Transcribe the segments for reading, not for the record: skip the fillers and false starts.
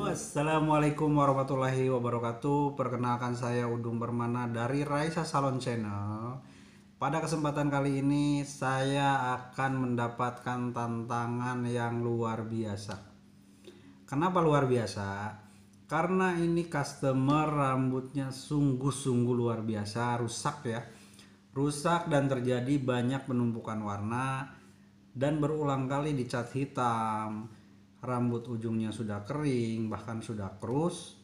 Assalamualaikum warahmatullahi wabarakatuh. Perkenalkan saya Udung Permana dari Raisa Salon Channel. Pada kesempatan kali ini saya akan mendapatkan tantangan yang luar biasa. Kenapa luar biasa? Karena ini customer rambutnya sungguh-sungguh luar biasa, rusak ya. Rusak dan terjadi banyak penumpukan warna dan berulang kali dicat hitam. Rambut ujungnya sudah kering, bahkan sudah krus.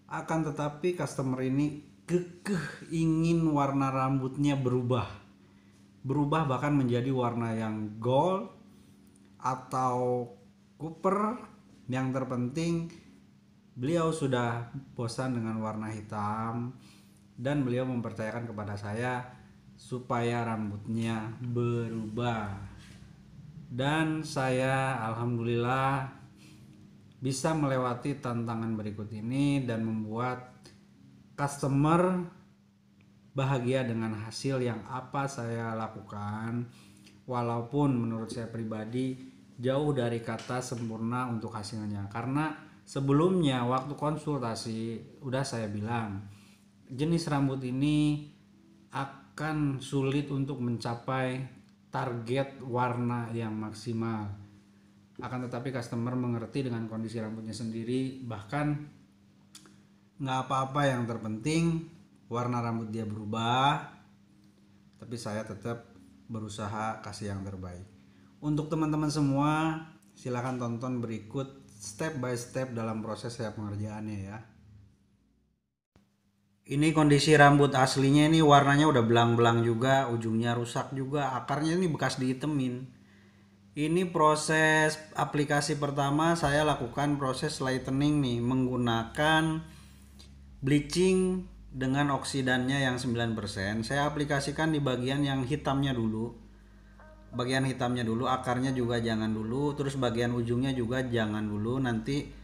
Akan tetapi customer ini kekeh ingin warna rambutnya berubah. Berubah bahkan menjadi warna yang gold atau copper. Yang terpenting beliau sudah bosan dengan warna hitam dan beliau mempercayakan kepada saya supaya rambutnya berubah. Dan saya alhamdulillah bisa melewati tantangan berikut ini dan membuat customer bahagia dengan hasil yang apa saya lakukan. Walaupun menurut saya pribadi jauh dari kata sempurna untuk hasilnya, karena sebelumnya waktu konsultasi udah saya bilang jenis rambut ini akan sulit untuk mencapai target warna yang maksimal. Akan tetapi customer mengerti dengan kondisi rambutnya sendiri, bahkan nggak apa-apa, yang terpenting warna rambut dia berubah. Tapi saya tetap berusaha kasih yang terbaik. Untuk teman-teman semua, silahkan tonton berikut step by step dalam proses saya pengerjaannya ya. Ini kondisi rambut aslinya, ini warnanya udah belang-belang juga, ujungnya rusak juga, akarnya ini bekas dihitemin. Ini proses aplikasi pertama saya lakukan proses lightening nih, menggunakan bleaching dengan oksidannya yang 9%. Saya aplikasikan di bagian yang hitamnya dulu. Bagian hitamnya dulu, akarnya juga jangan dulu, terus bagian ujungnya juga jangan dulu, nanti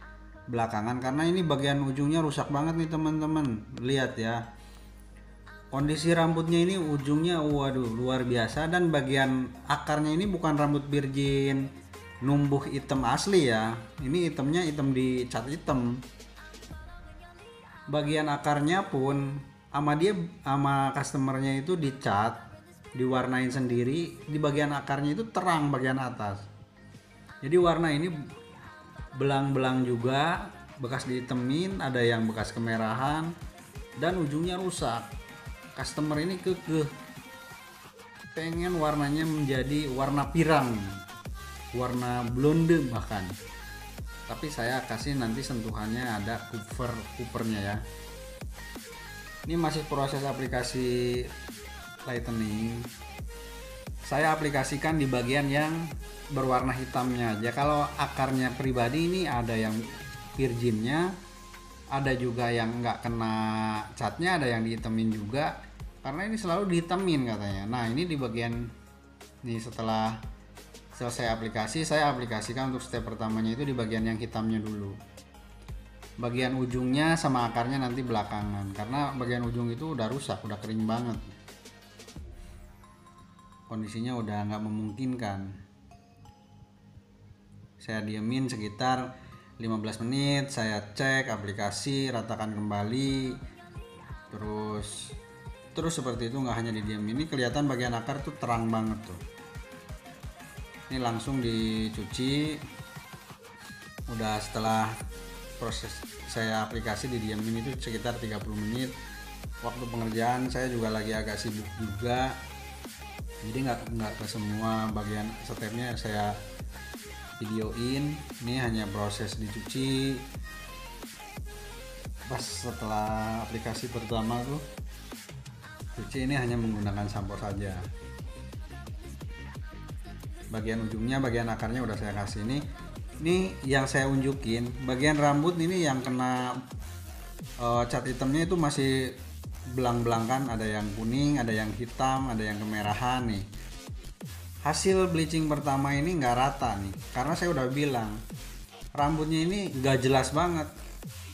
belakangan, karena ini bagian ujungnya rusak banget nih teman-teman. Lihat ya, kondisi rambutnya ini ujungnya waduh luar biasa, dan bagian akarnya ini bukan rambut virgin numbuh hitam asli ya, ini hitamnya hitam dicat hitam. Bagian akarnya pun sama customernya itu dicat, diwarnain sendiri, di bagian akarnya itu terang bagian atas, jadi warna ini belang-belang juga, bekas dihitemin, ada yang bekas kemerahan, dan ujungnya rusak. Customer ini kekeh pengen warnanya menjadi warna pirang, warna blonde bahkan. Tapi saya kasih nanti sentuhannya ada coopernya ya. Ini masih proses aplikasi lightening. Saya aplikasikan di bagian yang berwarna hitamnya aja. Kalau akarnya pribadi ini ada yang virginnya, ada juga yang nggak kena catnya, ada yang dihitemin juga, karena ini selalu dihitemin katanya. Nah ini di bagian nih, setelah selesai aplikasi, saya aplikasikan untuk step pertamanya itu di bagian yang hitamnya dulu. Bagian ujungnya sama akarnya nanti belakangan, karena bagian ujung itu udah rusak, udah kering banget, kondisinya udah nggak memungkinkan. Saya diemin sekitar 15 menit, saya cek aplikasi, ratakan kembali, terus seperti itu. Nggak hanya didiemin, ini kelihatan bagian akar tuh terang banget tuh. Ini langsung dicuci. Udah setelah proses saya aplikasi didiemin itu sekitar 30 menit. Waktu pengerjaan saya juga lagi agak sibuk juga, jadi nggak ke semua bagian stepnya saya videoin. Ini hanya proses dicuci. Pas setelah aplikasi pertama tuh cuci, ini hanya menggunakan sampo saja. Bagian ujungnya, bagian akarnya udah saya kasih. Ini yang saya unjukin bagian rambut ini yang kena cat hitamnya itu masih belang-belang kan, ada yang kuning, ada yang hitam, ada yang kemerahan nih. Hasil bleaching pertama ini nggak rata nih, karena saya udah bilang rambutnya ini nggak jelas banget,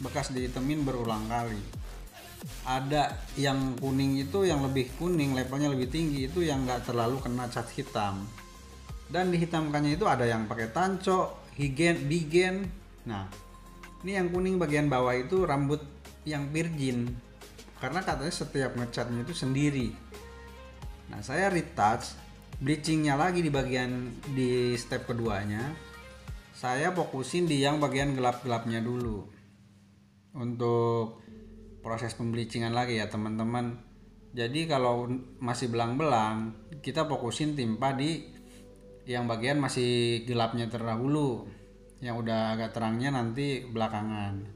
bekas dihitemin berulang kali. Ada yang kuning itu, yang lebih kuning, levelnya lebih tinggi, itu yang nggak terlalu kena cat hitam, dan dihitamkannya itu ada yang pakai tanco, bigen. Nah Ini yang kuning bagian bawah itu rambut yang virgin, karena katanya setiap ngecatnya itu sendiri. Nah, saya retouch bleachingnya lagi di step keduanya. Saya fokusin di yang bagian gelap-gelapnya dulu untuk proses pembleachingan lagi ya teman-teman. Jadi kalau masih belang-belang, kita fokusin timpa di yang bagian masih gelapnya terdahulu, yang udah agak terangnya nanti belakangan.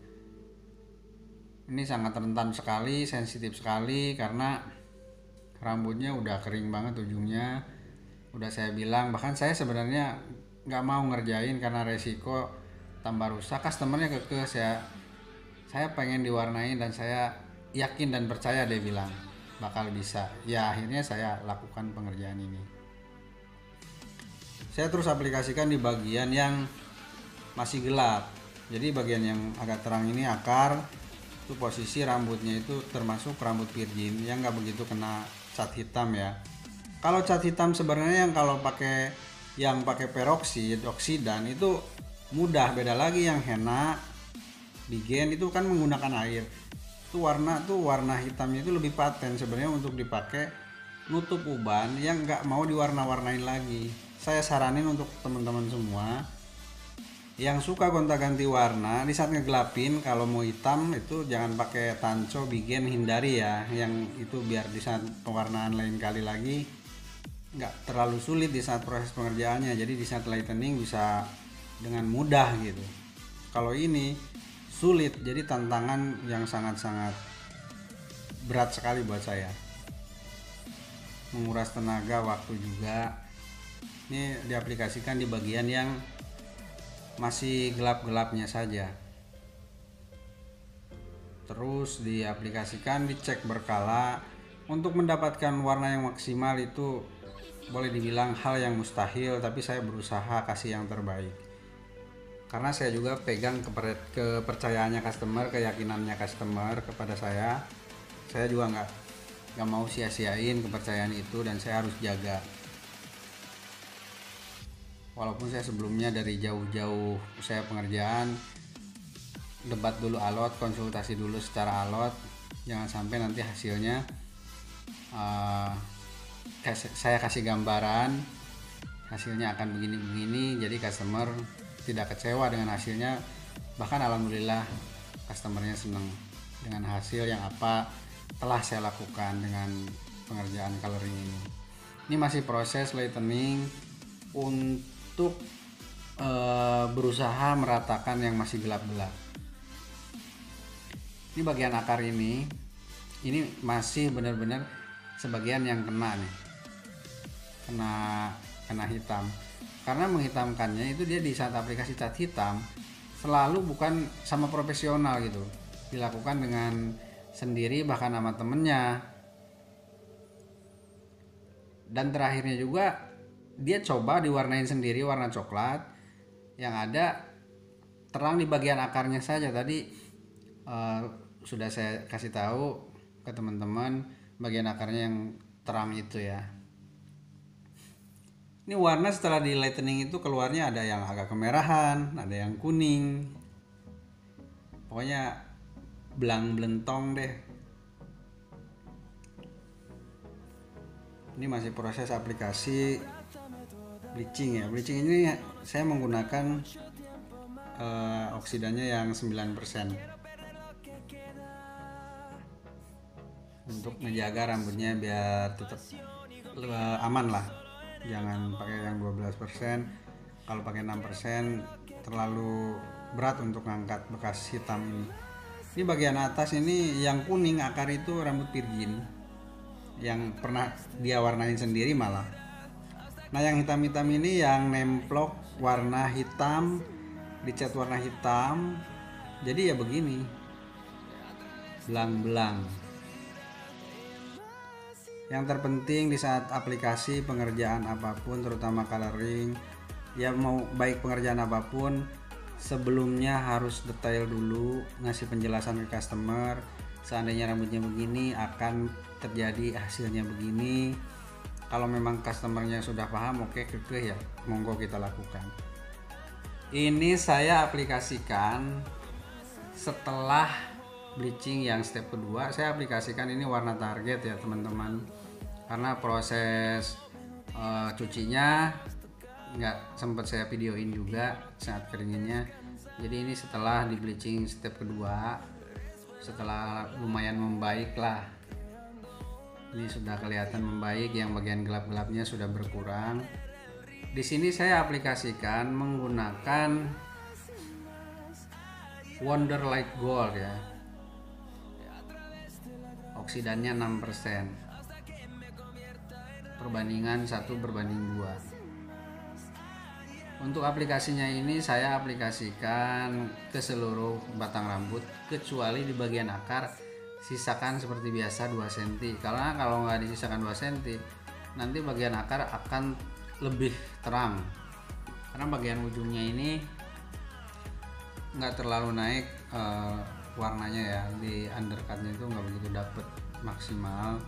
Ini sangat rentan sekali, sensitif sekali, karena rambutnya udah kering banget ujungnya. Udah saya bilang, bahkan saya sebenarnya nggak mau ngerjain karena resiko tambah rusak. Customernya kekeh, saya pengen diwarnain dan saya yakin dan percaya dia bilang bakal bisa. Ya akhirnya saya lakukan pengerjaan ini. Saya terus aplikasikan di bagian yang masih gelap. Jadi bagian yang agak terang ini akar, itu posisi rambutnya itu termasuk rambut virgin yang nggak begitu kena cat hitam ya. Kalau cat hitam sebenarnya yang pakai peroksid, oksidan itu mudah. Beda lagi yang henna, bigen itu kan menggunakan air. Itu warna hitamnya itu lebih paten sebenarnya untuk dipakai nutup uban yang nggak mau diwarna-warnain lagi. Saya saranin untuk teman-teman semua yang suka gonta-ganti warna di saat ngegelapin, kalau mau hitam itu jangan pakai tanco, bigen, hindari ya, yang itu biar di saat pewarnaan lain kali lagi nggak terlalu sulit di saat proses pengerjaannya. Jadi di saat lightening bisa dengan mudah gitu. Kalau ini sulit, jadi tantangan yang sangat-sangat berat sekali buat saya, menguras tenaga, waktu juga. Ini diaplikasikan di bagian yang masih gelap-gelapnya saja. Terus diaplikasikan, dicek berkala. Untuk mendapatkan warna yang maksimal itu boleh dibilang hal yang mustahil, tapi saya berusaha kasih yang terbaik. Karena saya juga pegang kepercayaannya customer, keyakinannya customer kepada saya. Saya juga nggak mau sia-siain kepercayaan itu, dan saya harus jaga. Walaupun saya sebelumnya dari jauh-jauh saya pengerjaan, debat dulu alot, konsultasi dulu secara alot, jangan sampai nanti hasilnya saya kasih gambaran hasilnya akan begini-begini, jadi customer tidak kecewa dengan hasilnya. Bahkan alhamdulillah customernya senang dengan hasil yang apa telah saya lakukan dengan pengerjaan coloring ini. Ini masih proses lightening untuk berusaha meratakan yang masih gelap-gelap. Ini bagian akar ini masih benar-benar sebagian yang kena nih, kena hitam. Karena menghitamkannya itu dia di saat aplikasi cat hitam selalu bukan sama profesional gitu, dilakukan dengan sendiri bahkan sama temennya. Dan terakhirnya juga dia coba diwarnain sendiri warna coklat, yang ada terang di bagian akarnya saja. Tadi sudah saya kasih tahu ke teman-teman bagian akarnya yang terang itu ya. Ini warna setelah di lightening itu keluarnya ada yang agak kemerahan, ada yang kuning. Pokoknya belang belentong deh. Ini masih proses aplikasi bleaching ya. Bleaching ini saya menggunakan oksidannya yang 9% untuk menjaga rambutnya biar tetap aman lah. Jangan pakai yang 12%. Kalau pakai 6% terlalu berat untuk ngangkat bekas hitam ini. Ini bagian atas ini yang kuning akar itu rambut virgin yang pernah dia warnain sendiri malah. Nah yang hitam-hitam ini yang nemplok warna hitam, dicat warna hitam, jadi ya begini, belang-belang. Yang terpenting di saat aplikasi pengerjaan apapun, terutama coloring, ya mau baik pengerjaan apapun, sebelumnya harus detail dulu, ngasih penjelasan ke customer. Seandainya rambutnya begini akan terjadi hasilnya begini. Kalau memang customernya sudah paham, oke, kekeh ya, monggo kita lakukan. Ini saya aplikasikan setelah bleaching yang step kedua, saya aplikasikan ini warna target ya teman-teman, karena proses cucinya nggak sempat saya videoin juga saat keringinnya. Jadi ini setelah di bleaching step kedua, setelah lumayan membaik lah, ini sudah kelihatan membaik, yang bagian gelap-gelapnya sudah berkurang. Di sini saya aplikasikan menggunakan Wonder Light Gold ya, oksidannya 6%, perbandingan 1:2. Untuk aplikasinya ini saya aplikasikan ke seluruh batang rambut kecuali di bagian akar, sisakan seperti biasa 2 cm, karena kalau nggak disisakan 2 cm nanti bagian akar akan lebih terang, karena bagian ujungnya ini nggak terlalu naik warnanya ya, di undercutnya itu nggak begitu dapet maksimal,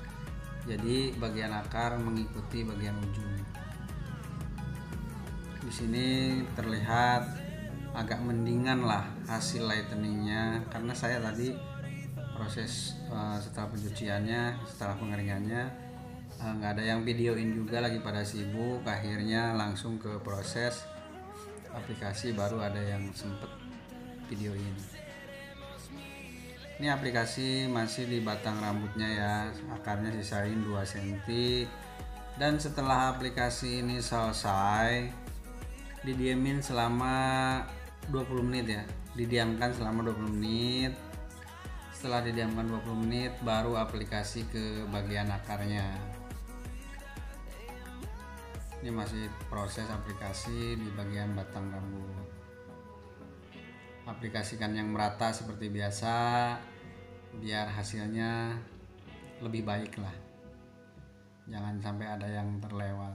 jadi bagian akar mengikuti bagian ujung. Di sini terlihat agak mendingan lah hasil lightening-nya, karena saya tadi proses setelah pencuciannya, setelah pengeringannya nggak ada yang videoin juga, lagi pada sibuk, akhirnya langsung ke proses aplikasi, baru ada yang sempet videoin. Ini aplikasi masih di batang rambutnya ya, akarnya sisain 2 cm, dan setelah aplikasi ini selesai didiamin selama 20 menit ya, didiamkan selama 20 menit. Setelah didiamkan 20 menit baru aplikasi ke bagian akarnya. Ini masih proses aplikasi di bagian batang rambut. Aplikasikan yang merata seperti biasa biar hasilnya lebih baik lah, jangan sampai ada yang terlewat.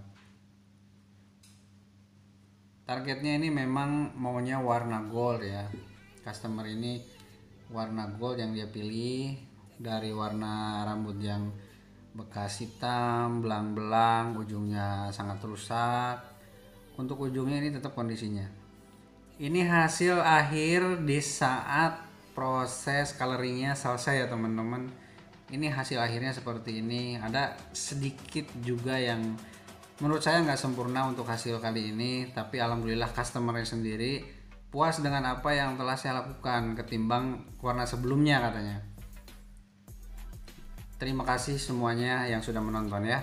Targetnya ini memang maunya warna gold ya, customer ini warna gold yang dia pilih, dari warna rambut yang bekas hitam, belang-belang, ujungnya sangat rusak. Untuk ujungnya ini tetap kondisinya. Ini hasil akhir di saat proses coloringnya selesai ya teman-teman. Ini hasil akhirnya seperti ini. Ada sedikit juga yang menurut saya nggak sempurna untuk hasil kali ini, tapi alhamdulillah customer sendiri puas dengan apa yang telah saya lakukan ketimbang warna sebelumnya katanya. Terima kasih semuanya yang sudah menonton ya.